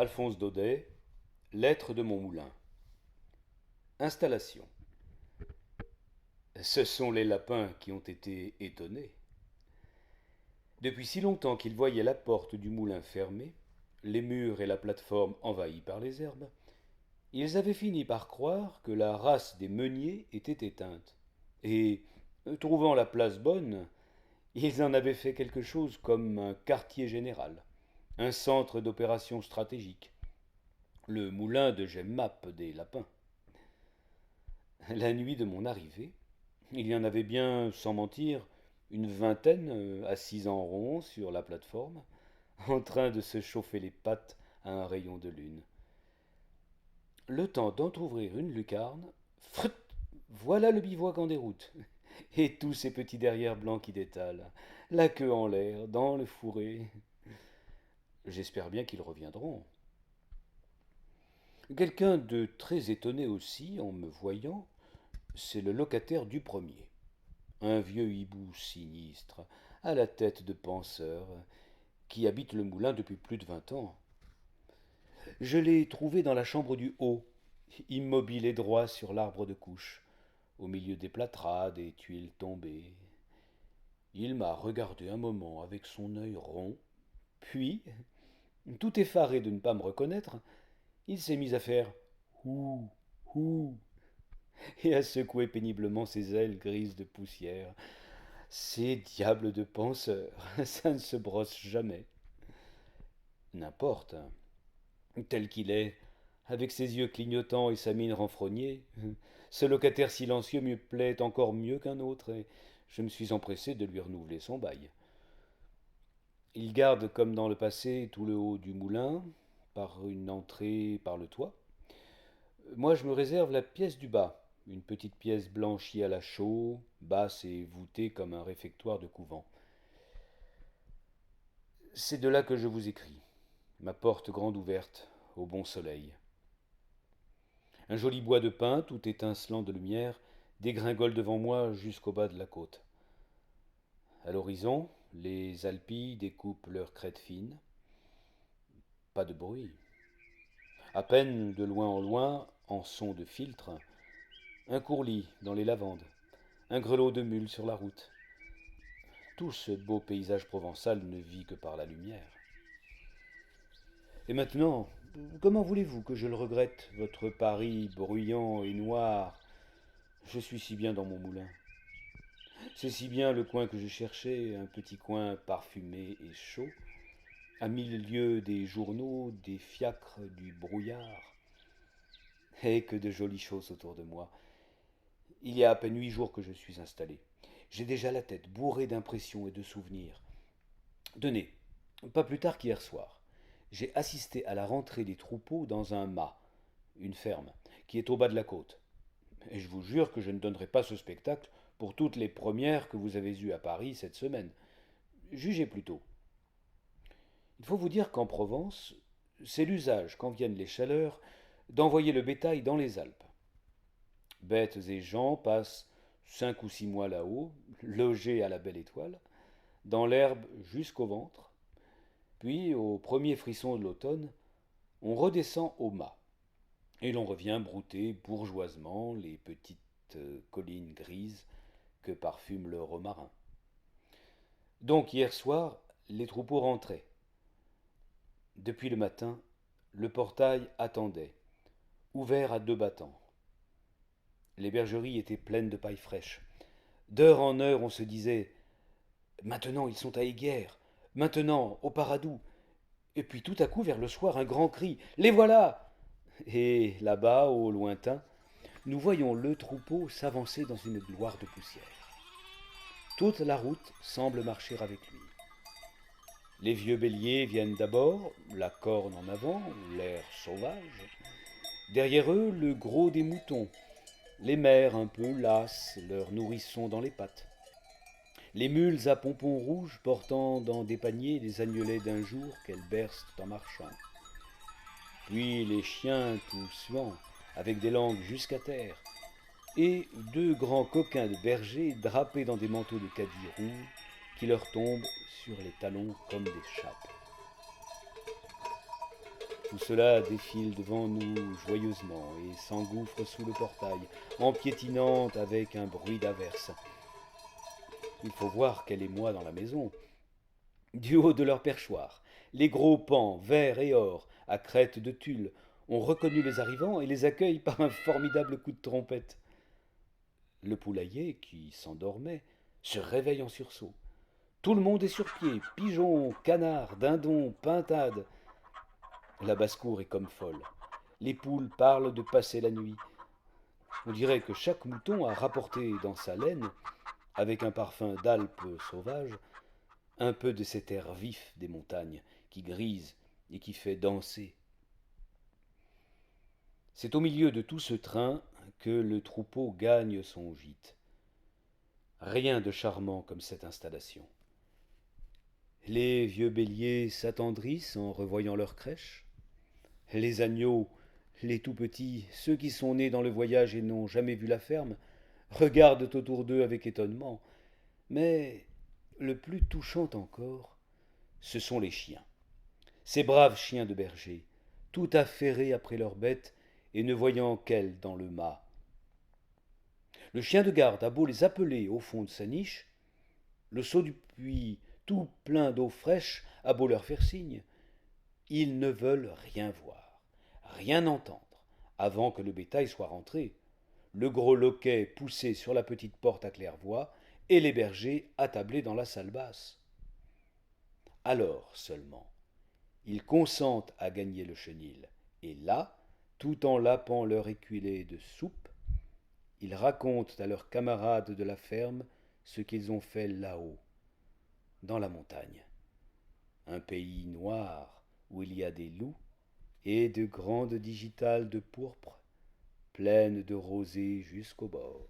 Alphonse Daudet, Lettre de mon moulin. Installation. Ce sont les lapins qui ont été étonnés. Depuis si longtemps qu'ils voyaient la porte du moulin fermée, les murs et la plateforme envahis par les herbes, ils avaient fini par croire que la race des meuniers était éteinte. Et, trouvant la place bonne, ils en avaient fait quelque chose comme un quartier général, un centre d'opérations stratégiques, le moulin de Gemmap des lapins. La nuit de mon arrivée, il y en avait bien, sans mentir, une vingtaine assis en rond sur la plateforme, en train de se chauffer les pattes à un rayon de lune. Le temps d'entr'ouvrir une lucarne, frut, voilà le bivouac en déroute, et tous ces petits derrières blancs qui détalent, la queue en l'air, dans le fourré. J'espère bien qu'ils reviendront. Quelqu'un de très étonné aussi en me voyant, c'est le locataire du premier. Un vieux hibou sinistre, à la tête de penseur, qui habite le moulin depuis plus de 20 ans. Je l'ai trouvé dans la chambre du haut, immobile et droit sur l'arbre de couche, au milieu des plâtras, des tuiles tombées. Il m'a regardé un moment avec son œil rond, puis, tout effaré de ne pas me reconnaître, il s'est mis à faire hou, hou, et à secouer péniblement ses ailes grises de poussière. Ces diables de penseurs, ça ne se brosse jamais. N'importe, tel qu'il est, avec ses yeux clignotants et sa mine renfrognée, ce locataire silencieux me plaît encore mieux qu'un autre, et je me suis empressé de lui renouveler son bail. Il garde, comme dans le passé, tout le haut du moulin, par une entrée par le toit. Moi, je me réserve la pièce du bas, une petite pièce blanchie à la chaux, basse et voûtée comme un réfectoire de couvent. C'est de là que je vous écris, ma porte grande ouverte, au bon soleil. Un joli bois de pin, tout étincelant de lumière, dégringole devant moi jusqu'au bas de la côte. À l'horizon, les Alpilles découpent leurs crêtes fines. Pas de bruit. À peine, de loin en loin, en son de filtre, un courlis dans les lavandes, un grelot de mule sur la route. Tout ce beau paysage provençal ne vit que par la lumière. Et maintenant, comment voulez-vous que je le regrette, votre Paris bruyant et noir? Je suis si bien dans mon moulin. C'est si bien le coin que je cherchais, un petit coin parfumé et chaud, à 1000 lieues des journaux, des fiacres, du brouillard. Et que de jolies choses autour de moi. Il y a à peine 8 jours que je suis installé. J'ai déjà la tête bourrée d'impressions et de souvenirs. Tenez, pas plus tard qu'hier soir, j'ai assisté à la rentrée des troupeaux dans un mât, une ferme, qui est au bas de la côte. Et je vous jure que je ne donnerai pas ce spectacle pour toutes les premières que vous avez eues à Paris cette semaine. Jugez plutôt. Il faut vous dire qu'en Provence, c'est l'usage, quand viennent les chaleurs, d'envoyer le bétail dans les Alpes. Bêtes et gens passent 5 ou 6 mois là-haut, logés à la belle étoile, dans l'herbe jusqu'au ventre, puis, au premier frisson de l'automne, on redescend au mât, et l'on revient brouter bourgeoisement les petites collines grises que parfume le romarin. Donc hier soir, les troupeaux rentraient. Depuis le matin, le portail attendait, ouvert à 2 battants. Les bergeries étaient pleines de paille fraîche. D'heure en heure, on se disait maintenant ils sont à Eyguerre, maintenant au Paradou. Et puis tout à coup, vers le soir, un grand cri les voilà! Et là-bas, au lointain, nous voyons le troupeau s'avancer dans une gloire de poussière. Toute la route semble marcher avec lui. Les vieux béliers viennent d'abord, la corne en avant, l'air sauvage. Derrière eux, le gros des moutons, les mères un peu lasses, leurs nourrissons dans les pattes. Les mules à pompons rouges portant dans des paniers les agnelets d'un jour qu'elles bercent en marchant. Puis les chiens tout suants, avec des langues jusqu'à terre, et 2 grands coquins de berger drapés dans des manteaux de caddis roux qui leur tombent sur les talons comme des chapes. Tout cela défile devant nous joyeusement et s'engouffre sous le portail, en piétinant avec un bruit d'averse. Il faut voir quel émoi dans la maison. Du haut de leur perchoir, les gros pans, verts et or, à crête de tulle, ont reconnu les arrivants et les accueillent par un formidable coup de trompette. Le poulailler, qui s'endormait, se réveille en sursaut. Tout le monde est sur pied, pigeons, canards, dindons, pintades. La basse-cour est comme folle. Les poules parlent de passer la nuit. On dirait que chaque mouton a rapporté dans sa laine, avec un parfum d'Alpes sauvages, un peu de cet air vif des montagnes qui grise et qui fait danser. C'est au milieu de tout ce train que le troupeau gagne son gîte. Rien de charmant comme cette installation. Les vieux béliers s'attendrissent en revoyant leur crèche. Les agneaux, les tout petits, ceux qui sont nés dans le voyage et n'ont jamais vu la ferme, regardent autour d'eux avec étonnement. Mais le plus touchant encore, ce sont les chiens. Ces braves chiens de berger, tout affairés après leurs bêtes et ne voyant qu'elles dans le mât. Le chien de garde a beau les appeler au fond de sa niche, le seau du puits tout plein d'eau fraîche a beau leur faire signe, ils ne veulent rien voir, rien entendre, avant que le bétail soit rentré, le gros loquet poussé sur la petite porte à claire-voie et les bergers attablés dans la salle basse. Alors seulement, ils consentent à gagner le chenil, et là, tout en lapant leur écuellée de soupe, ils racontent à leurs camarades de la ferme ce qu'ils ont fait là-haut, dans la montagne. Un pays noir où il y a des loups et de grandes digitales de pourpre, pleines de rosée jusqu'au bord.